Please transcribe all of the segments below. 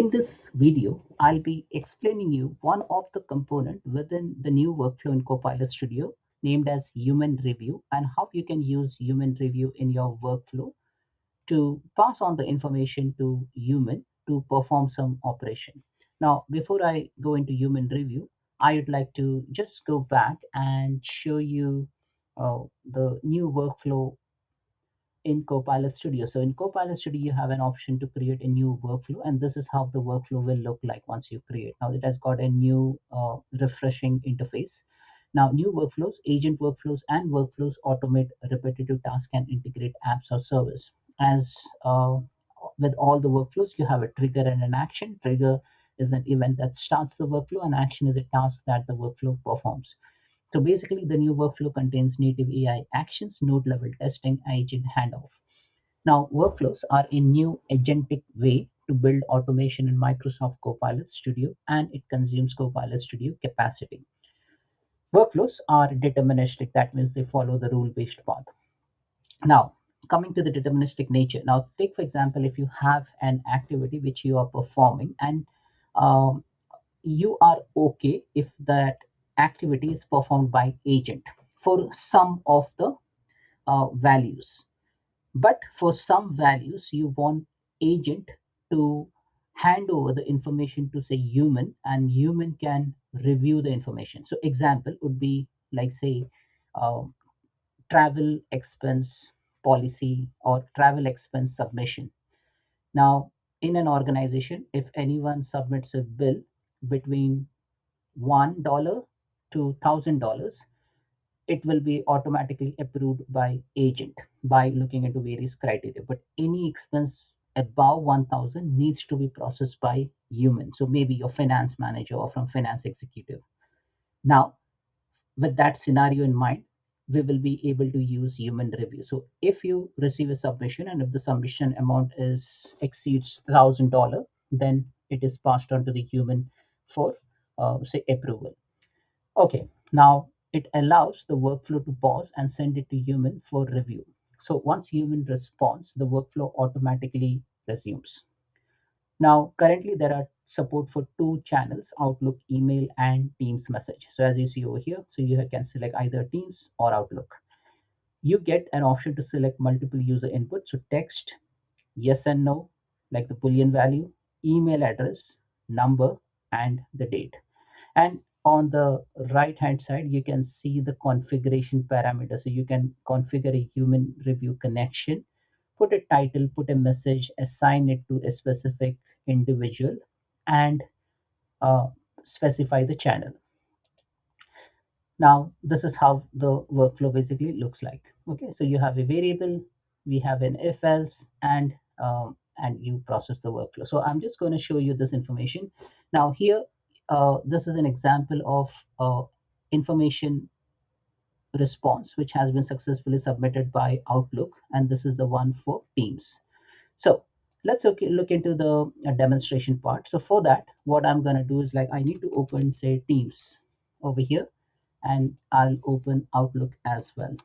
In this video, I'll be explaining you one of the component within the new workflow in Copilot Studio named as human review and how you can use human review in your workflow to pass on the information to human to perform some operation. Now, before I go into human review, I would like to just go back and show you the new workflow in Copilot Studio. So in Copilot Studio, you have an option to create a new workflow, and this is how the workflow will look like once you create. Now it has got a new refreshing interface. Now new workflows, agent workflows, and workflows automate repetitive tasks and integrate apps or service. As with all the workflows, you have a trigger and an action. Trigger is an event that starts the workflow, and action is a task that the workflow performs. So basically, the new workflow contains native AI actions, node level testing, agent handoff. Now, workflows are a new agentic way to build automation in Microsoft Copilot Studio, and it consumes Copilot Studio capacity. Workflows are deterministic, that means they follow the rule based path. Now, coming to the deterministic nature. Now, take for example, if you have an activity which you are performing and um, you are okay if that activity is performed by agent for some of the values, but for some values you want agent to hand over the information to say human, and human can review the information. So example would be like say uh, travel expense policy or travel expense submission. Now in an organization, if anyone submits a bill between $1 to $1,000, it will be automatically approved by agent by looking into various criteria. But any expense above 1,000 needs to be processed by human. So maybe your finance manager or from finance executive. Now, with that scenario in mind, we will be able to use human review. So if you receive a submission and if the submission amount is exceeds $1,000, then it is passed on to the human for say approval. Okay, now it allows the workflow to pause and send it to human for review. So once human responds, the workflow automatically resumes. Now, currently there are support for two channels, Outlook, email, and Teams message. So as you see over here, so you can select either Teams or Outlook. You get an option to select multiple user input. So text, yes and no, like the Boolean value, email address, number, and the date. And on the right hand side you can see the configuration parameters. So you can configure a human review connection, put a title, put a message, assign it to a specific individual, and uh, specify the channel. Now this is how the workflow basically looks like. Okay, so you have a variable, we have an if else, and you process the workflow. So I'm just going to show you this information. Now here, this is an example of information response which has been successfully submitted by Outlook, and this is the one for Teams. So let's look into the demonstration part. So for that, what I'm going to do is like I need to open say Teams over here, and I'll open Outlook as well.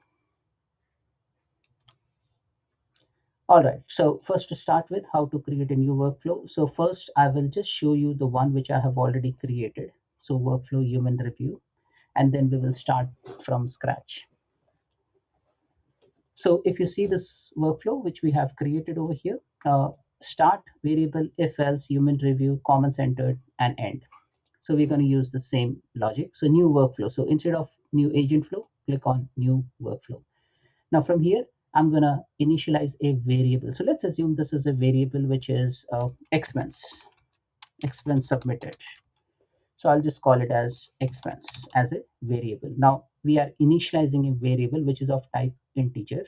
All right, so first to start with how to create a new workflow. So first I will just show you the one which I have already created. So workflow human review, and then we will start from scratch. So if you see this workflow which we have created over here, start variable, if else, human review, comments entered, and end. So we're going to use the same logic. So new workflow. So instead of new agent flow, click on new workflow. Now from here, I'm going to initialize a variable. So let's assume this is a variable which is expense submitted. So I'll just call it as expense as a variable. Now we are initializing a variable which is of type integer,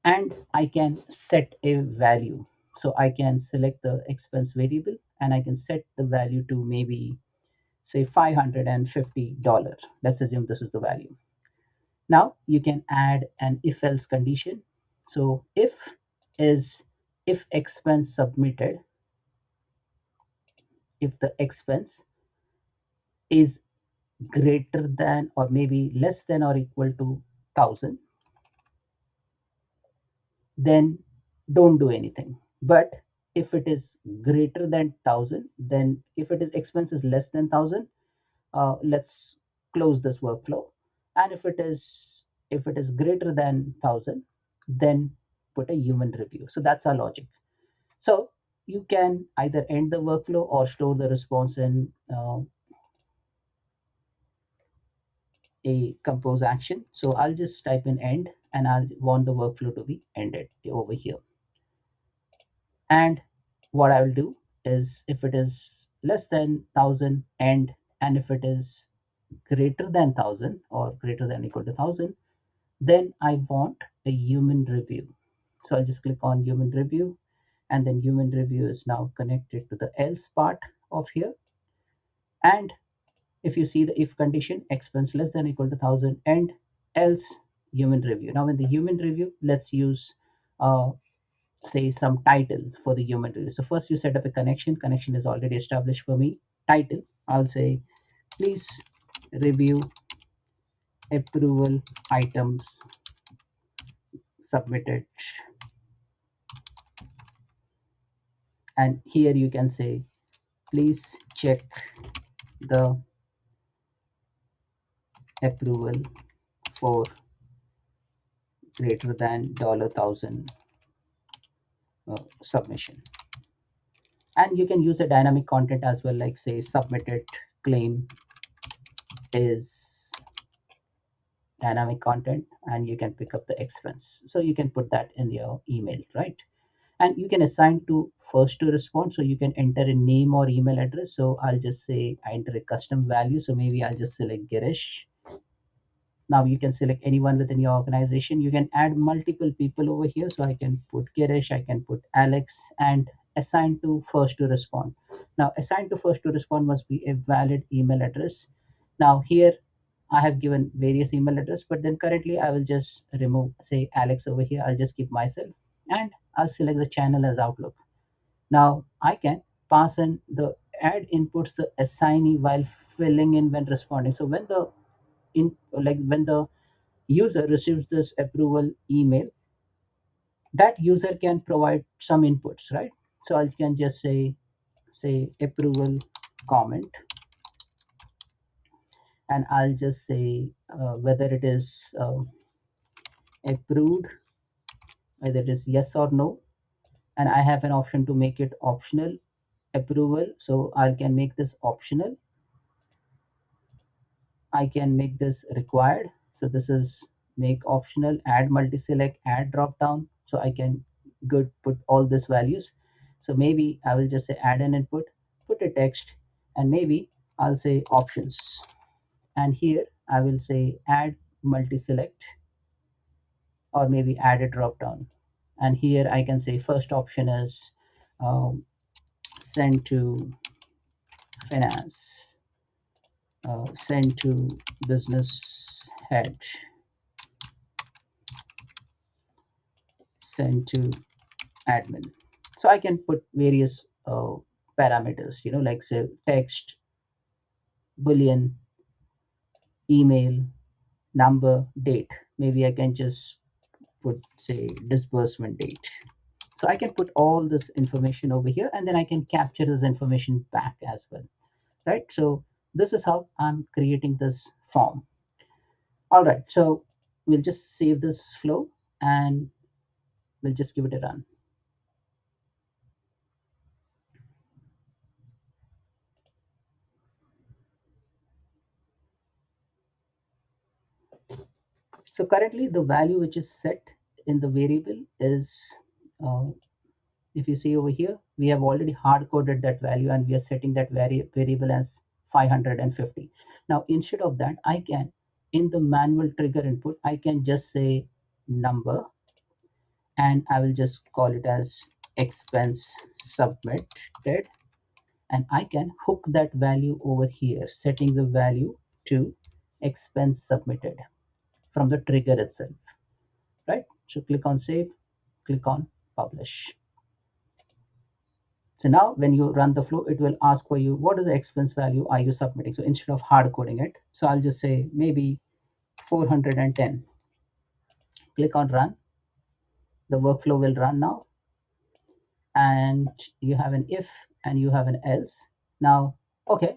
and I can set a value. So I can select the expense variable and I can set the value to maybe say $550. Let's assume this is the value. Now you can add an if else condition. So if expense submitted, if the expense is greater than or maybe less than or equal to 1,000, then don't do anything. But If it is greater than 1000, then if it is expense is less than 1000, let's close this workflow. And if it is greater than 1000, then put a human review. So that's our logic. So you can either end the workflow or store the response in a compose action. So I'll just type in end, and I'll want the workflow to be ended over here. And what I will do is, if it is less than 1000, end, and if it is greater than 1000 or greater than equal to 1000, then I want a human review. So I'll just click on human review, and then human review is now connected to the else part of here. And if you see the if condition, expense less than equal to 1000 and else human review. Now in the human review, let's use say some title for the human review. So first you set up a connection is already established for me. Title, I'll say please review approval items submitted. And here you can say please check the approval for greater than $1,000 submission. And you can use a dynamic content as well, like say submitted claim is dynamic content, and you can pick up the expense. So you can put that in your email, right? And you can assign to first to respond, so you can enter a name or email address. So I'll just say I enter a custom value, so maybe I'll just select Girish. Now you can select anyone within your organization. You can add multiple people over here, so I can put Girish, I can put Alex, and assign to first to respond. Now assign to first to respond must be a valid email address. Now here I have given various email address, but then currently I will just remove say Alex over here. I'll just keep myself, and I'll select the channel as Outlook. Now I can pass in the add inputs the assignee while filling in when responding. So when the in like when the user receives this approval email, that user can provide some inputs, right? So I can just say approval comment, and I'll just say whether it is approved, whether it is yes or no. And I have an option to make it optional approval, so I can make this optional. I can make this required. So this is make optional, add multi-select, add drop down. So I can good put all these values. So maybe I will just say add an input, put a text, and maybe I'll say options. And here I will say add multi-select, or maybe add a drop down. And here I can say first option is um, send to finance, send to business head, send to admin. So I can put various parameters, like say text, boolean, email, number, date. Maybe I can just put say disbursement date. So I can put all this information over here, and then I can capture this information back as well, right? So this is how I'm creating this form. All right, so we'll just save this flow, and we'll just give it a run. So currently the value which is set in the variable is, uh, if you see over here, we have already hard coded that value, and we are setting that variable as 550. Now instead of that, I can, in the manual trigger input, I can just say number, and I will just call it as expense submitted, and I can hook that value over here, setting the value to expense submitted from the trigger itself, right? So click on save, click on publish. So now when you run the flow, it will ask for you, what is the expense value are you submitting? So instead of hard coding it, so I'll just say maybe 410. Click on run. The workflow will run now. and you have an if and you have an else. Now, okay,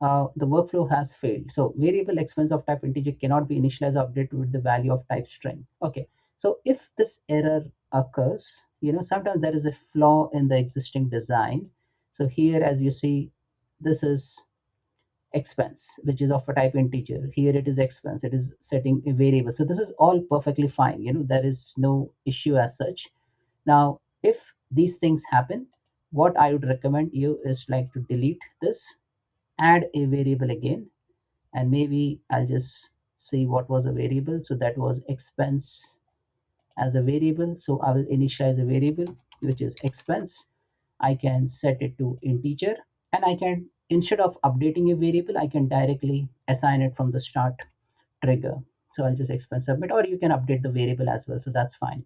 the workflow has failed. So variable expense of type integer cannot be initialized or updated with the value of type string. Okay, so if this error occurs, sometimes there is a flaw in the existing design. So here, as you see, this is expense, which is of a type integer. Here it is expense, it is setting a variable. So this is all perfectly fine. There is no issue as such. Now, if these things happen, what I would recommend you is like to delete this, add a variable again, and maybe I'll just see what was a variable. So that was expense as a variable. So I will initialize a variable which is expense. I can set it to integer, and I can, instead of updating a variable, I can directly assign it from the start trigger. So I'll just expense submit, or you can update the variable as well. So that's fine.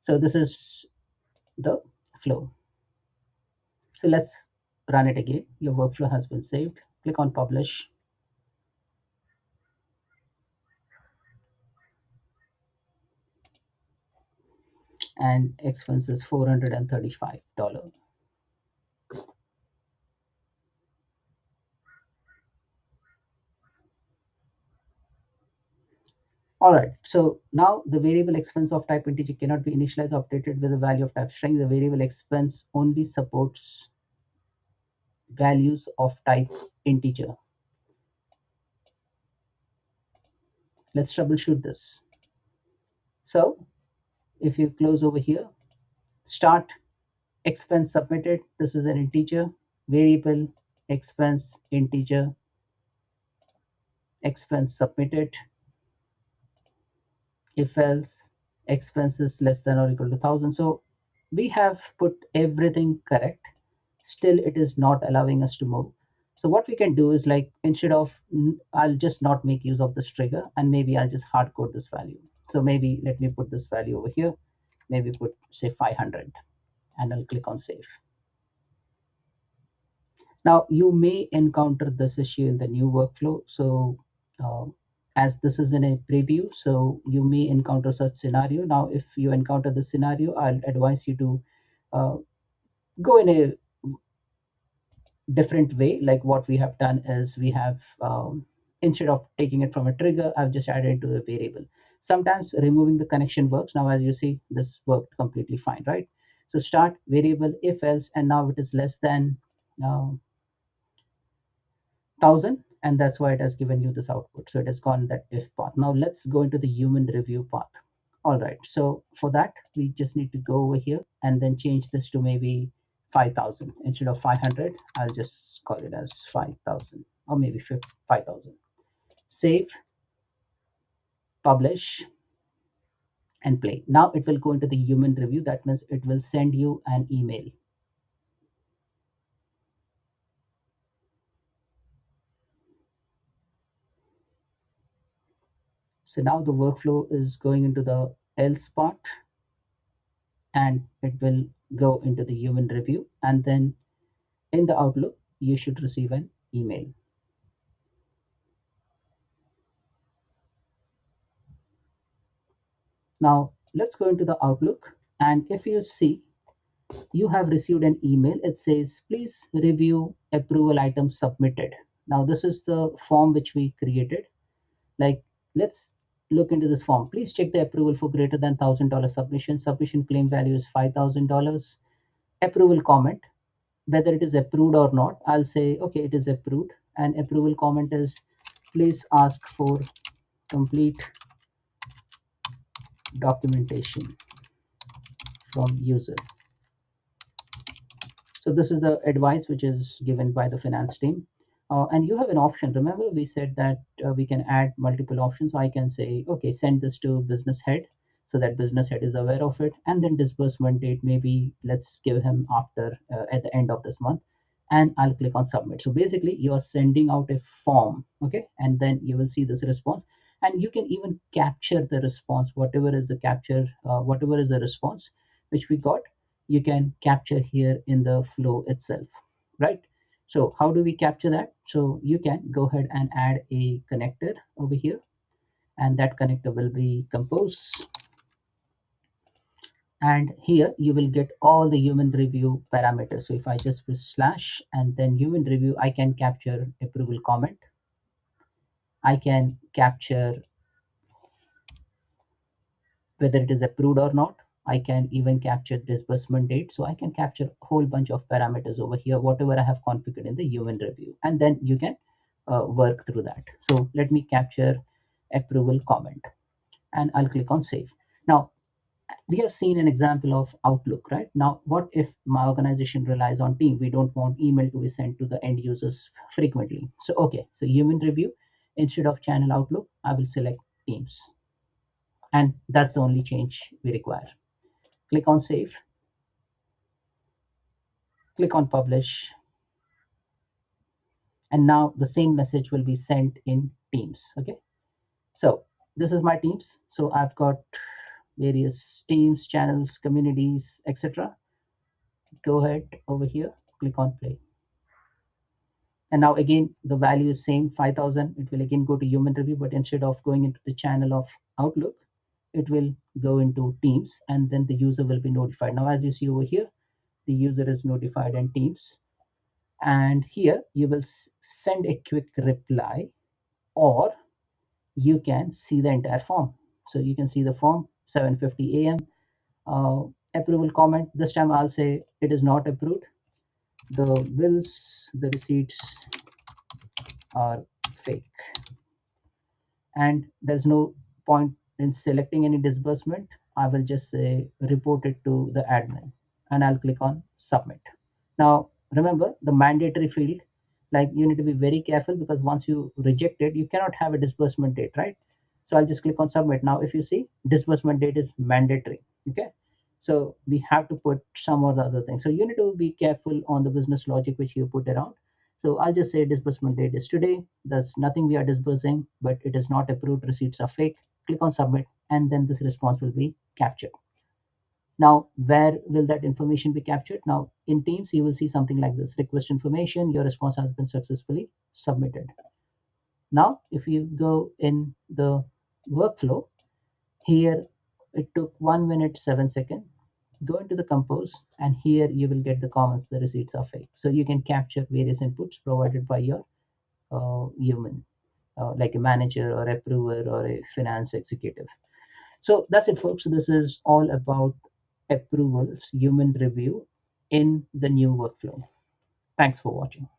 So this is the flow. So let's run it again. Your workflow has been saved. Click on publish, and expense is $435. All right. So now the variable expense of type integer cannot be initialized or updated with a value of type string. The variable expense only supports values of type integer. Let's troubleshoot this. So if you close over here, start expense submitted. This is an integer variable expense integer expense submitted. If else expense is less than or equal to 1,000. So we have put everything correct. Still, it is not allowing us to move. So what we can do is, like, instead of I'll just not make use of this trigger, and maybe I'll just hard code this value. So maybe let me put this value over here. Maybe put, say, 500, and I'll click on save. Now you may encounter this issue in the new workflow. So uh, as this is in a preview, so you may encounter such scenario. Now if you encounter this scenario, I'll advise you to uh, go in a different way. Like what we have done is, we have instead of taking it from a trigger, I've just added it to a variable. Sometimes removing the connection works. Now as you see, this worked completely fine, right? So start variable if else, and now it is less than 1,000, and that's why it has given you this output. So it has gone that if path. Now let's go into the human review path. All right, so for that we just need to go over here and then change this to maybe 5,000 instead of 500. I'll just call it as 5,000, or maybe 5,000. Save, publish, and play. Now it will go into the human review. That means it will send you an email. So now the workflow is going into the else part, and it will go into the human review, and then in the Outlook you should receive an email. Now let's go into the Outlook, and if you see, you have received an email. It says, please review approval items submitted. Now this is the form which we created. Like, let's look into this form. Please check the approval for greater than $1,000 submission. Submission claim value is $5,000. Approval comment, whether it is approved or not, I'll say okay, it is approved. And approval comment is, please ask for complete documentation from user. So this is the advice which is given by the finance team. And you have an option. Remember, we said that we can add multiple options. So I can say, okay, send this to business head, so that business head is aware of it. And then disbursement date, maybe let's give him after at the end of this month. And I'll click on submit. So basically, you are sending out a form, okay, and then you will see this response. And you can even capture the response, whatever is the capture, whatever is the response which we got, you can capture here in the flow itself, right? So how do we capture that? So you can go ahead and add a connector over here, and that connector will be compose, And here you will get all the human review parameters. So if I just press slash and then human review, I can capture approval comment. I can capture whether it is approved or not. I can even capture disbursement date. So I can capture a whole bunch of parameters over here, whatever I have configured in the human review. And then you can work through that. So let me capture approval comment and I'll click on save. Now, we have seen an example of Outlook, right? Now, what if my organization relies on Team? We don't want email to be sent to the end users frequently. So, okay, so human review, instead of channel Outlook, I will select Teams. And that's the only change we require. Click on save, click on publish, and now the same message will be sent in Teams. Okay, so this is my Teams. So I've got various teams, channels, communities, etc. Go ahead over here, click on play. And now again, the value is same 5,000. It will again go to human review, but instead of going into the channel of Outlook, it will go into Teams and then the user will be notified. Now, as you see over here, the user is notified in Teams. And here you will send a quick reply, or you can see the entire form. So you can see the form 7:50 a.m. Approval comment. This time I'll say it is not approved. The bills, the receipts are fake, and there's no point in selecting any disbursement. I will just say report it to the admin and I'll click on submit. Now remember the mandatory field, like you need to be very careful because once you reject it, you cannot have a disbursement date, right? So I'll just click on submit. Now if you see, disbursement date is mandatory. Okay, so we have to put some or the other thing. So you need to be careful on the business logic which you put around. So I'll just say disbursement date is today. There's nothing we are disbursing, but it is not approved. Receipts are fake. Click on submit, and then this response will be captured. Now, where will that information be captured? Now, in Teams, you will see something like this: request information. Your response has been successfully submitted. Now, if you go in the workflow, here it took 1 minute 7 seconds. Go into the compose, and here you will get the comments. The receipts are fake. So you can capture various inputs provided by your human, like a manager or approver or a finance executive. So that's it, folks. This is all about approvals, human review in the new workflow. Thanks for watching.